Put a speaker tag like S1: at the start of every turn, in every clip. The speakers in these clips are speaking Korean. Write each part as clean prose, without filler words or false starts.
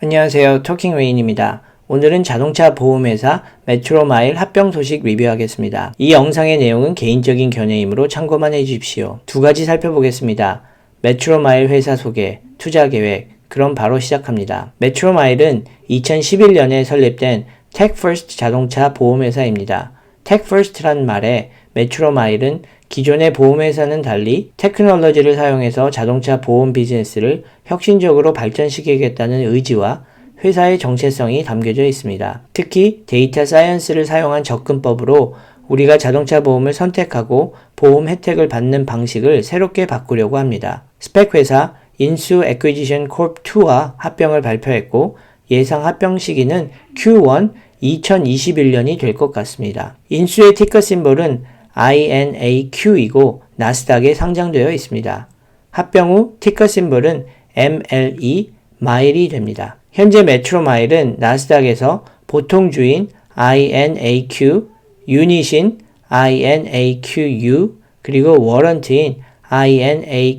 S1: 안녕하세요. 토킹레인입니다. 오늘은 자동차 보험회사 메트로마일 합병 소식 리뷰하겠습니다. 이 영상의 내용은 개인적인 견해이므로 참고만 해주십시오. 두 가지 살펴보겠습니다. 메트로마일 회사 소개, 투자 계획, 그럼 바로 시작합니다. 메트로마일은 2011년에 설립된 텍퍼스트 자동차 보험회사입니다. 텍퍼스트란 말에 메트로마일은 기존의 보험회사는 달리 테크놀로지를 사용해서 자동차 보험 비즈니스를 혁신적으로 발전시키겠다는 의지와 회사의 정체성이 담겨져 있습니다. 특히 데이터 사이언스를 사용한 접근법으로 우리가 자동차 보험을 선택하고 보험 혜택을 받는 방식을 새롭게 바꾸려고 합니다. 스펙 회사 인수 애퀴지션 콜프2와 합병을 발표했고 예상 합병 시기는 Q1 2021년이 될 것 같습니다. 인수의 티커 심볼은 INAQ이고 나스닥에 상장되어 있습니다. 합병 후 티커 심볼은 MLE 마일이 됩니다. 현재 메트로마일은 나스닥에서 보통주인 INAQ, 유닛인 INAQU, 그리고 워런트인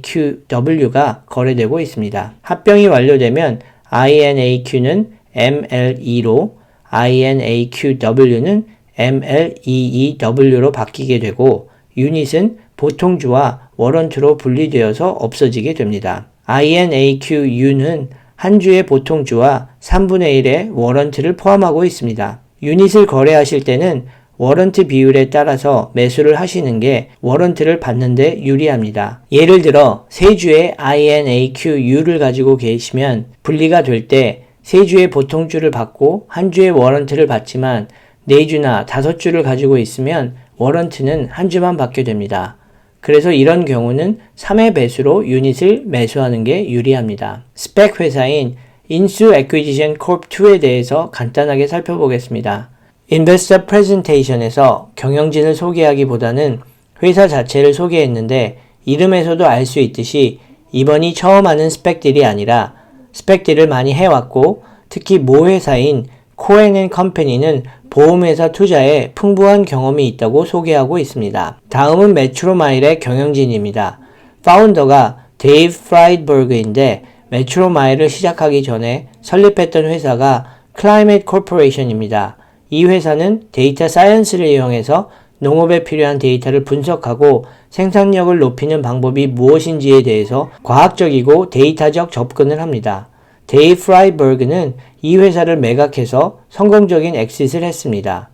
S1: INAQW가 거래되고 있습니다. 합병이 완료되면 INAQ는 MLE로 INAQW는 MLEEW로 바뀌게 되고 유닛은 보통주와 워런트로 분리되어서 없어지게 됩니다. INAQU는 한 주의 보통주와 3분의 1의 워런트를 포함하고 있습니다. 유닛을 거래하실 때는 워런트 비율에 따라서 매수를 하시는 게 워런트를 받는 데 유리합니다. 예를 들어 3주의 INAQU를 가지고 계시면 분리가 될 때 3주의 보통주를 받고 한 주의 워런트를 받지만 4주나 5주를 가지고 있으면 워런트는 한 주만 받게 됩니다. 그래서 이런 경우는 3회 배수로 유닛을 매수하는 게 유리합니다. 스펙 회사인 인수 애퀴지션 콜프2에 대해서 간단하게 살펴보겠습니다. 인베스터 프레젠테이션에서 경영진을 소개하기보다는 회사 자체를 소개했는데 이름에서도 알 수 있듯이 이번이 처음 하는 스펙딜이 아니라 스펙딜을 많이 해왔고 특히 모 회사인 코엔앤컴퍼니는 보험회사 투자에 풍부한 경험이 있다고 소개하고 있습니다. 다음은 메트로마일의 경영진입니다. 파운더가 데이브 프라이드버그인데 메트로마일을 시작하기 전에 설립했던 회사가 클라이밋 코퍼레이션입니다. 이 회사는 데이터 사이언스를 이용해서 농업에 필요한 데이터를 분석하고 생산력을 높이는 방법이 무엇인지에 대해서 과학적이고 데이터적 접근을 합니다. 데이브 프라이버그는 이 회사를 매각해서 성공적인 엑싯을 했습니다.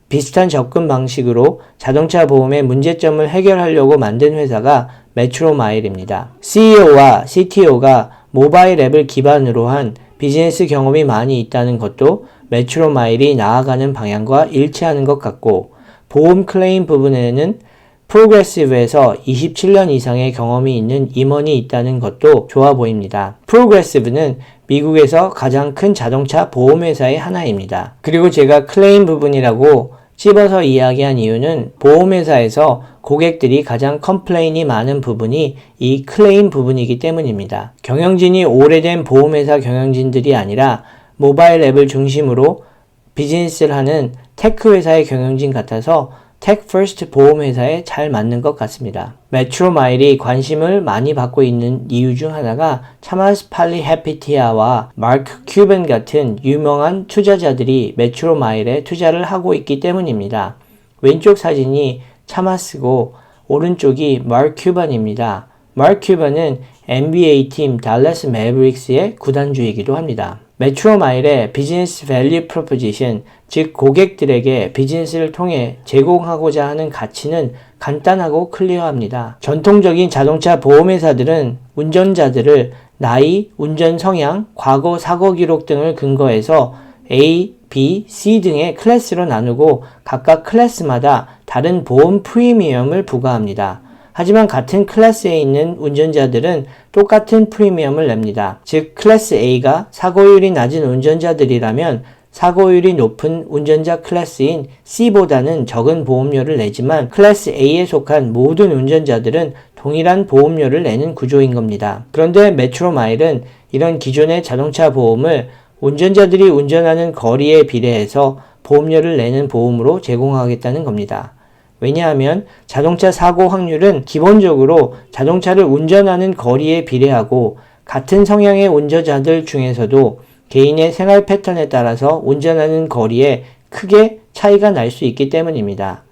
S1: 비슷한 접근 방식으로 자동차 보험의 문제점을 해결하려고 만든 회사가 메트로마일입니다. CEO와 CTO가 모바일 앱을 기반으로 한 비즈니스 경험이 많이 있다는 것도 메트로마일이 나아가는 방향과 일치하는 것 같고 보험 클레임 부분에는 프로그레시브에서 27년 이상의 경험이 있는 임원이 있다는 것도 좋아 보입니다. 프로그레시브는 미국에서 가장 큰 자동차 보험회사의 하나입니다. 그리고 제가 클레임 부분이라고 찝어서 이야기한 이유는 보험회사에서 고객들이 가장 컴플레인이 많은 부분이 이 클레임 부분이기 때문입니다. 경영진이 오래된 보험회사 경영진들이 아니라 모바일 앱을 중심으로 비즈니스를 하는 테크 회사의 경영진 같아서 텍퍼스트 보험회사에 잘 맞는 것 같습니다. 메트로마일이 관심을 많이 받고 있는 이유 중 하나가 차마스 팔리헤피티아와 마크 큐번 같은 유명한 투자자들이 메트로마일에 투자를 하고 있기 때문입니다. 왼쪽 사진이 차마스고 오른쪽이 마크 큐번입니다. 마크 큐번은 NBA 팀 달라스 매버릭스의 구단주이기도 합니다. 메트로마일의 비즈니스 밸류 프로포지션, 즉 고객들에게 비즈니스를 통해 제공하고자 하는 가치는 간단하고 클리어합니다. 전통적인 자동차 보험회사들은 운전자들을 나이, 운전 성향, 과거 사고 기록 등을 근거해서 A, B, C 등의 클래스로 나누고 각각 클래스마다 다른 보험 프리미엄을 부과합니다. 하지만 같은 클래스에 있는 운전자들은 똑같은 프리미엄을 냅니다. 즉 클래스 A가 사고율이 낮은 운전자들이라면 사고율이 높은 운전자 클래스인 C보다는 적은 보험료를 내지만 클래스 A에 속한 모든 운전자들은 동일한 보험료를 내는 구조인 겁니다. 그런데 메트로마일은 이런 기존의 자동차 보험을 운전자들이 운전하는 거리에 비례해서 보험료를 내는 보험으로 제공하겠다는 겁니다. 왜냐하면 자동차 사고 확률은 기본적으로 자동차를 운전하는 거리에 비례하고 같은 성향의 운전자들 중에서도 개인의 생활 패턴에 따라서 운전하는 거리에 크게 차이가 날 수 있기 때문입니다.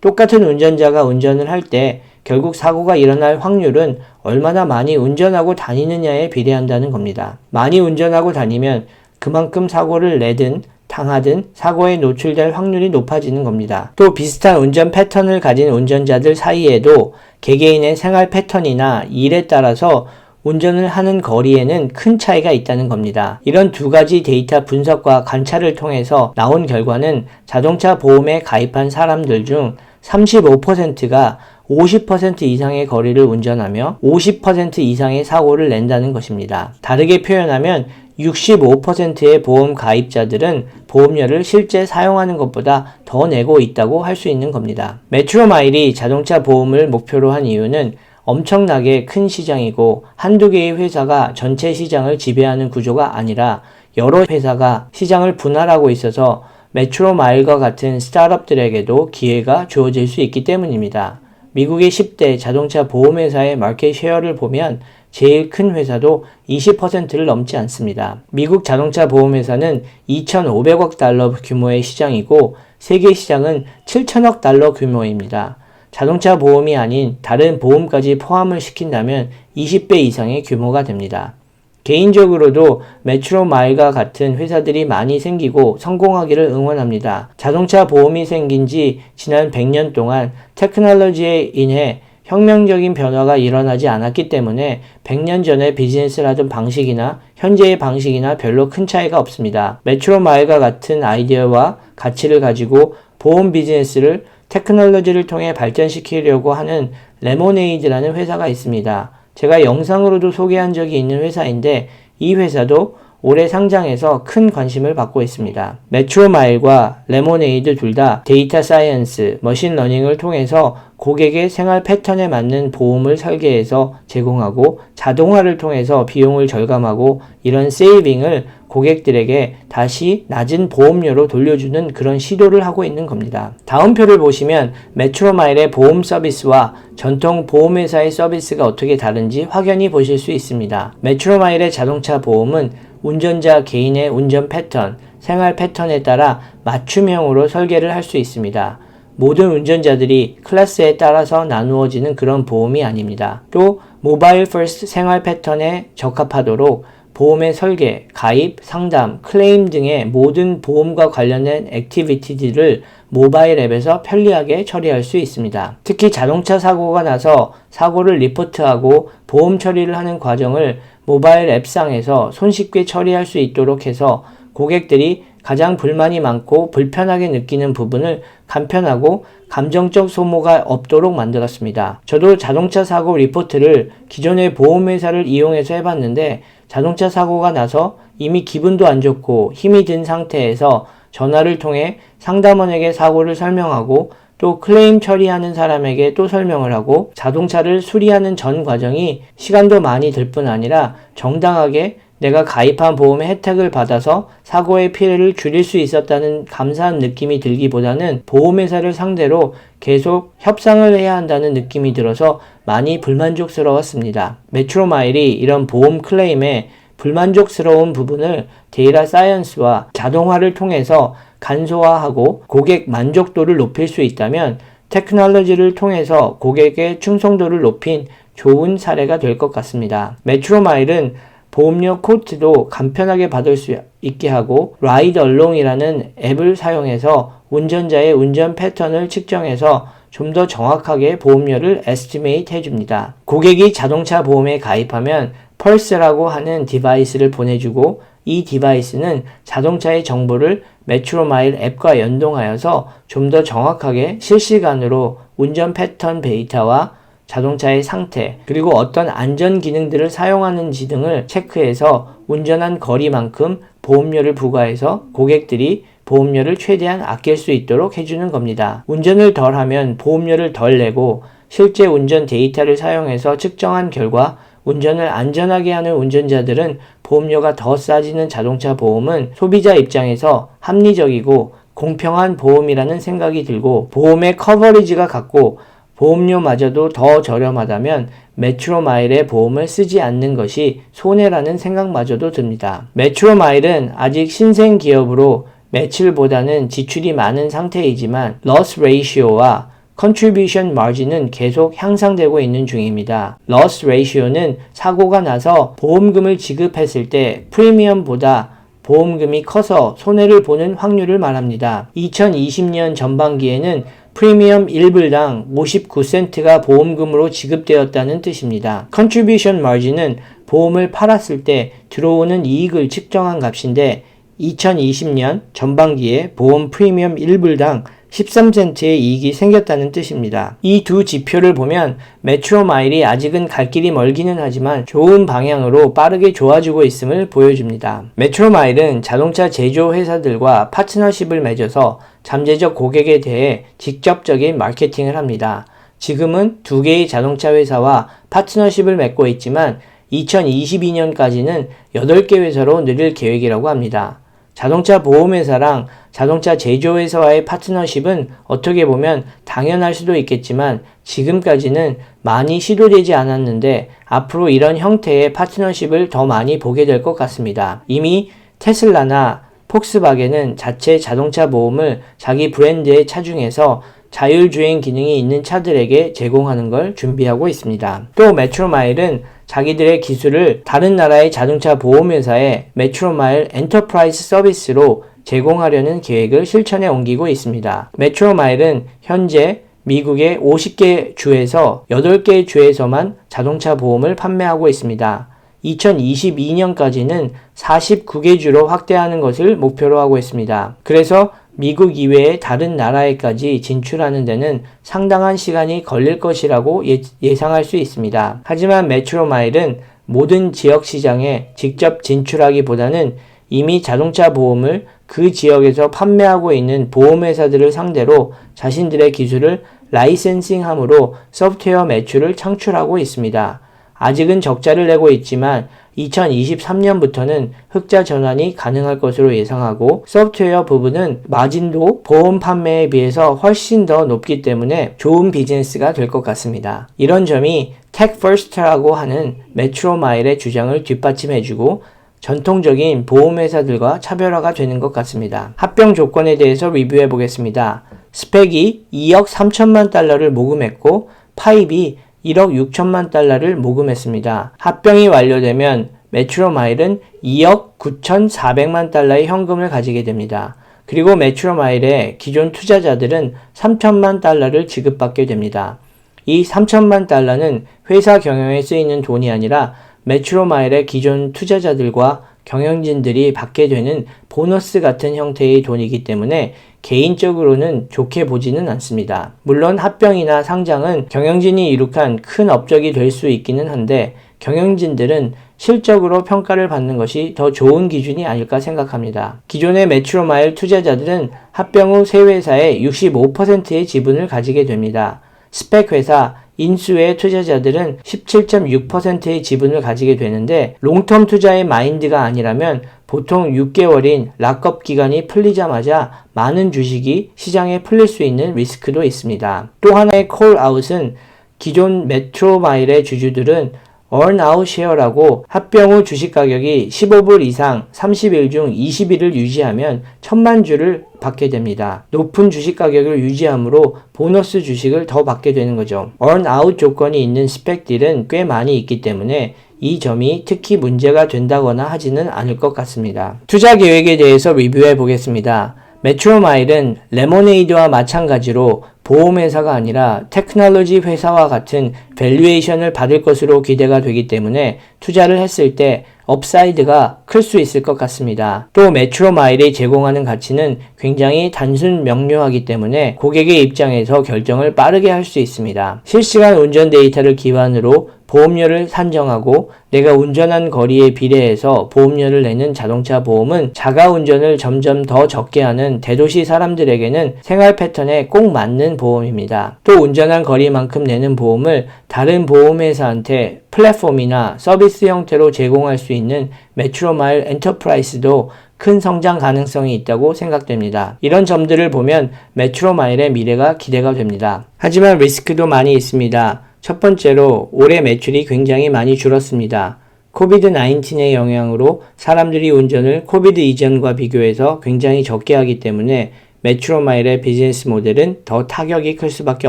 S1: 똑같은 운전자가 운전을 할 때 결국 사고가 일어날 확률은 얼마나 많이 운전하고 다니느냐에 비례한다는 겁니다. 많이 운전하고 다니면 그만큼 사고를 내든 당하든 사고에 노출될 확률이 높아지는 겁니다. 또 비슷한 운전 패턴을 가진 운전자들 사이에도 개개인의 생활 패턴이나 일에 따라서 운전을 하는 거리에는 큰 차이가 있다는 겁니다. 이런 두 가지 데이터 분석과 관찰을 통해서 나온 결과는 자동차 보험에 가입한 사람들 중 35%가 50% 이상의 거리를 운전하며 50% 이상의 사고를 낸다는 것입니다. 다르게 표현하면 65%의 보험 가입자들은 보험료를 실제 사용하는 것보다 더 내고 있다고 할 수 있는 겁니다. 메트로마일이 자동차 보험을 목표로 한 이유는 엄청나게 큰 시장이고 한두 개의 회사가 전체 시장을 지배하는 구조가 아니라 여러 회사가 시장을 분할하고 있어서 메트로마일과 같은 스타트업들에게도 기회가 주어질 수 있기 때문입니다. 미국의 10대 자동차 보험회사의 마켓 쉐어를 보면 제일 큰 회사도 20%를 넘지 않습니다. 미국 자동차 보험회사는 2,500억 달러 규모의 시장이고 세계 시장은 7천억 달러 규모입니다. 자동차 보험이 아닌 다른 보험까지 포함을 시킨다면 20배 이상의 규모가 됩니다. 개인적으로도 메트로마일과 같은 회사들이 많이 생기고 성공하기를 응원합니다. 자동차 보험이 생긴 지 지난 100년 동안 테크놀로지에 인해 혁명적인 변화가 일어나지 않았기 때문에 100년 전에 비즈니스를 하던 방식이나 현재의 방식이나 별로 큰 차이가 없습니다. 메트로마일과 같은 아이디어와 가치를 가지고 보험 비즈니스를 테크놀로지를 통해 발전시키려고 하는 레모네이드라는 회사가 있습니다. 제가 영상으로도 소개한 적이 있는 회사인데 이 회사도 올해 상장해서 큰 관심을 받고 있습니다. 메트로마일과 레모네이드 둘 다 데이터 사이언스, 머신러닝을 통해서 고객의 생활 패턴에 맞는 보험을 설계해서 제공하고 자동화를 통해서 비용을 절감하고 이런 세이빙을 고객들에게 다시 낮은 보험료로 돌려주는 그런 시도를 하고 있는 겁니다. 다음 표를 보시면 메트로마일의 보험 서비스와 전통 보험회사의 서비스가 어떻게 다른지 확연히 보실 수 있습니다. 메트로마일의 자동차 보험은 운전자 개인의 운전 패턴, 생활 패턴에 따라 맞춤형으로 설계를 할 수 있습니다. 모든 운전자들이 클래스에 따라서 나누어지는 그런 보험이 아닙니다. 또 모바일 퍼스트 생활 패턴에 적합하도록 보험의 설계, 가입, 상담, 클레임 등의 모든 보험과 관련된 액티비티들을 모바일 앱에서 편리하게 처리할 수 있습니다. 특히 자동차 사고가 나서 사고를 리포트하고 보험 처리를 하는 과정을 모바일 앱상에서 손쉽게 처리할 수 있도록 해서 고객들이 가장 불만이 많고 불편하게 느끼는 부분을 간편하고 감정적 소모가 없도록 만들었습니다. 저도 자동차 사고 리포트를 기존의 보험회사를 이용해서 해봤는데 자동차 사고가 나서 이미 기분도 안 좋고 힘이 든 상태에서 전화를 통해 상담원에게 사고를 설명하고 또 클레임 처리하는 사람에게 또 설명을 하고 자동차를 수리하는 전 과정이 시간도 많이 들 뿐 아니라 정당하게 내가 가입한 보험의 혜택을 받아서 사고의 피해를 줄일 수 있었다는 감사한 느낌이 들기보다는 보험회사를 상대로 계속 협상을 해야 한다는 느낌이 들어서 많이 불만족스러웠습니다. 메트로마일이 이런 보험 클레임에 불만족스러운 부분을 데이터 사이언스와 자동화를 통해서 간소화하고 고객 만족도를 높일 수 있다면 테크놀로지를 통해서 고객의 충성도를 높인 좋은 사례가 될 것 같습니다. 메트로마일은 보험료 코트도 간편하게 받을 수 있게 하고 라이드 얼롱이라는 앱을 사용해서 운전자의 운전 패턴을 측정해서 좀 더 정확하게 보험료를 에스티메이트 해줍니다. 고객이 자동차 보험에 가입하면 펄스라고 하는 디바이스를 보내주고 이 디바이스는 자동차의 정보를 메트로마일 앱과 연동하여서 좀 더 정확하게 실시간으로 운전 패턴 데이터와 자동차의 상태, 그리고 어떤 안전 기능들을 사용하는지 등을 체크해서 운전한 거리만큼 보험료를 부과해서 고객들이 보험료를 최대한 아낄 수 있도록 해주는 겁니다. 운전을 덜 하면 보험료를 덜 내고 실제 운전 데이터를 사용해서 측정한 결과 운전을 안전하게 하는 운전자들은 보험료가 더 싸지는 자동차 보험은 소비자 입장에서 합리적이고 공평한 보험이라는 생각이 들고 보험의 커버리지가 같고 보험료마저도 더 저렴하다면 메트로마일의 보험을 쓰지 않는 것이 손해라는 생각마저도 듭니다. 메트로마일은 아직 신생 기업으로 매출보다는 지출이 많은 상태이지만 loss ratio와 contribution margin은 계속 향상되고 있는 중입니다. loss ratio는 사고가 나서 보험금을 지급했을 때 프리미엄보다 보험금이 커서 손해를 보는 확률을 말합니다. 2020년 전반기에는 프리미엄 1불당 59센트가 보험금으로 지급되었다는 뜻입니다. contribution margin은 보험을 팔았을 때 들어오는 이익을 측정한 값인데 2020년 전반기에 보험 프리미엄 1불당 13센트의 이익이 생겼다는 뜻입니다. 이 두 지표를 보면 메트로마일이 아직은 갈 길이 멀기는 하지만 좋은 방향으로 빠르게 좋아지고 있음을 보여줍니다. 메트로마일은 자동차 제조 회사들과 파트너십을 맺어서 잠재적 고객에 대해 직접적인 마케팅을 합니다. 지금은 2개의 자동차 회사와 파트너십을 맺고 있지만 2022년까지는 8개 회사로 늘릴 계획이라고 합니다. 자동차 보험회사랑 자동차 제조회사와의 파트너십은 어떻게 보면 당연할 수도 있겠지만 지금까지는 많이 시도되지 않았는데 앞으로 이런 형태의 파트너십을 더 많이 보게 될 것 같습니다. 이미 테슬라나 폭스바겐은 자체 자동차 보험을 자기 브랜드에 차중해서 자율주행 기능이 있는 차들에게 제공하는 걸 준비하고 있습니다. 또 메트로마일은 자기들의 기술을 다른 나라의 자동차 보험회사에 메트로마일 엔터프라이즈 서비스로 제공하려는 계획을 실천에 옮기고 있습니다. 메트로마일은 현재 미국의 50개 주에서 8개 주에서만 자동차 보험을 판매하고 있습니다. 2022년까지는 49개 주로 확대하는 것을 목표로 하고 있습니다. 그래서 미국 이외의 다른 나라에까지 진출하는 데는 상당한 시간이 걸릴 것이라고 예상할 수 있습니다. 하지만 메트로마일은 모든 지역 시장에 직접 진출하기보다는 이미 자동차 보험을 그 지역에서 판매하고 있는 보험회사들을 상대로 자신들의 기술을 라이센싱함으로 소프트웨어 매출을 창출하고 있습니다. 아직은 적자를 내고 있지만 2023년부터는 흑자 전환이 가능할 것으로 예상하고 소프트웨어 부분은 마진도 보험 판매에 비해서 훨씬 더 높기 때문에 좋은 비즈니스가 될 것 같습니다. 이런 점이 Tech First라고 하는 메트로마일의 주장을 뒷받침해주고 전통적인 보험회사들과 차별화가 되는 것 같습니다. 합병 조건에 대해서 리뷰해 보겠습니다. 스펙이 2억 3천만 달러를 모금했고 파입이 1억 6천만 달러를 모금했습니다. 합병이 완료되면 메트로마일은 2억 9,400만 달러의 현금을 가지게 됩니다. 그리고 메트로마일의 기존 투자자들은 3천만 달러를 지급받게 됩니다. 이 3천만 달러는 회사 경영에 쓰이는 돈이 아니라 메트로마일의 기존 투자자들과 경영진들이 받게 되는 보너스 같은 형태의 돈이기 때문에 개인적으로는 좋게 보지는 않습니다. 물론 합병이나 상장은 경영진이 이룩한 큰 업적이 될 수 있기는 한데 경영진들은 실적으로 평가를 받는 것이 더 좋은 기준이 아닐까 생각합니다. 기존의 메트로마일 투자자들은 합병 후 새 회사의 65%의 지분을 가지게 됩니다. 스펙 회사, 인수의 투자자들은 17.6%의 지분을 가지게 되는데 롱텀 투자의 마인드가 아니라면 보통 6개월인 락업 기간이 풀리자마자 많은 주식이 시장에 풀릴 수 있는 리스크도 있습니다. 또 하나의 콜아웃은 기존 메트로마일의 주주들은 earn-out share라고 합병 후 주식 가격이 15불 이상 30일 중 20일을 유지하면 1000만 주를 받게 됩니다. 높은 주식 가격을 유지함으로 보너스 주식을 더 받게 되는 거죠. earn-out 조건이 있는 스펙딜은 꽤 많이 있기 때문에 이 점이 특히 문제가 된다거나 하지는 않을 것 같습니다. 투자 계획에 대해서 리뷰해 보겠습니다. 메트로마일은 레모네이드와 마찬가지로 보험회사가 아니라 테크놀로지 회사와 같은 밸류에이션을 받을 것으로 기대가 되기 때문에 투자를 했을 때 업사이드가 클 수 있을 것 같습니다. 또 메트로마일이 제공하는 가치는 굉장히 단순 명료하기 때문에 고객의 입장에서 결정을 빠르게 할 수 있습니다. 실시간 운전 데이터를 기반으로 보험료를 산정하고 내가 운전한 거리에 비례해서 보험료를 내는 자동차 보험은 자가 운전을 점점 더 적게 하는 대도시 사람들에게는 생활 패턴에 꼭 맞는 보험입니다. 또 운전한 거리만큼 내는 보험을 다른 보험회사한테 플랫폼이나 서비스 형태로 제공할 수 있는 메트로마일 엔터프라이즈도 큰 성장 가능성이 있다고 생각됩니다. 이런 점들을 보면 메트로마일의 미래가 기대가 됩니다. 하지만 리스크도 많이 있습니다. 첫 번째로 올해 매출이 굉장히 많이 줄었습니다. 코비드-19의 영향으로 사람들이 운전을 코비드 이전과 비교해서 굉장히 적게 하기 때문에 메트로마일의 비즈니스 모델은 더 타격이 클 수밖에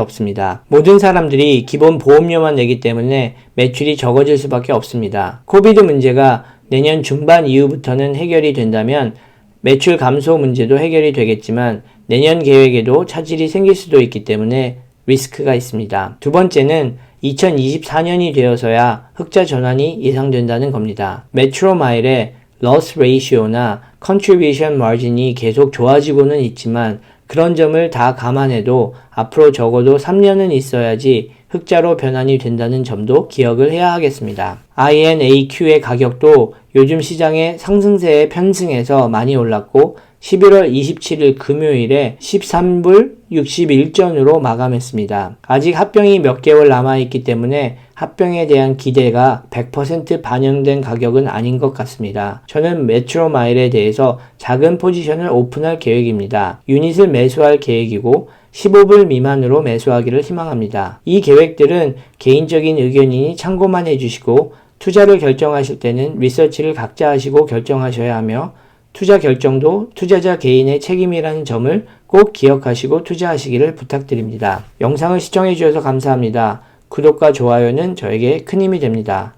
S1: 없습니다. 모든 사람들이 기본 보험료만 내기 때문에 매출이 적어질 수밖에 없습니다. 코비드 문제가 내년 중반 이후부터는 해결이 된다면 매출 감소 문제도 해결이 되겠지만 내년 계획에도 차질이 생길 수도 있기 때문에 리스크가 있습니다. 두 번째는 2024년이 되어서야 흑자 전환이 예상된다는 겁니다. 메트로마일의 loss ratio나 contribution margin이 계속 좋아지고는 있지만 그런 점을 다 감안해도 앞으로 적어도 3년은 있어야지 흑자로 변환이 된다는 점도 기억을 해야 하겠습니다. INAQ의 가격도 요즘 시장의 상승세에 편승해서 많이 올랐고 11월 27일 금요일에 13불 61전으로 마감했습니다. 아직 합병이 몇 개월 남아있기 때문에 합병에 대한 기대가 100% 반영된 가격은 아닌 것 같습니다. 저는 메트로마일에 대해서 작은 포지션을 오픈할 계획입니다. 유닛을 매수할 계획이고 15불 미만으로 매수하기를 희망합니다. 이 계획들은 개인적인 의견이니 참고만 해주시고 투자를 결정하실 때는 리서치를 각자 하시고 결정하셔야 하며 투자 결정도 투자자 개인의 책임이라는 점을 꼭 기억하시고 투자하시기를 부탁드립니다. 영상을 시청해 주셔서 감사합니다. 구독과 좋아요는 저에게 큰 힘이 됩니다.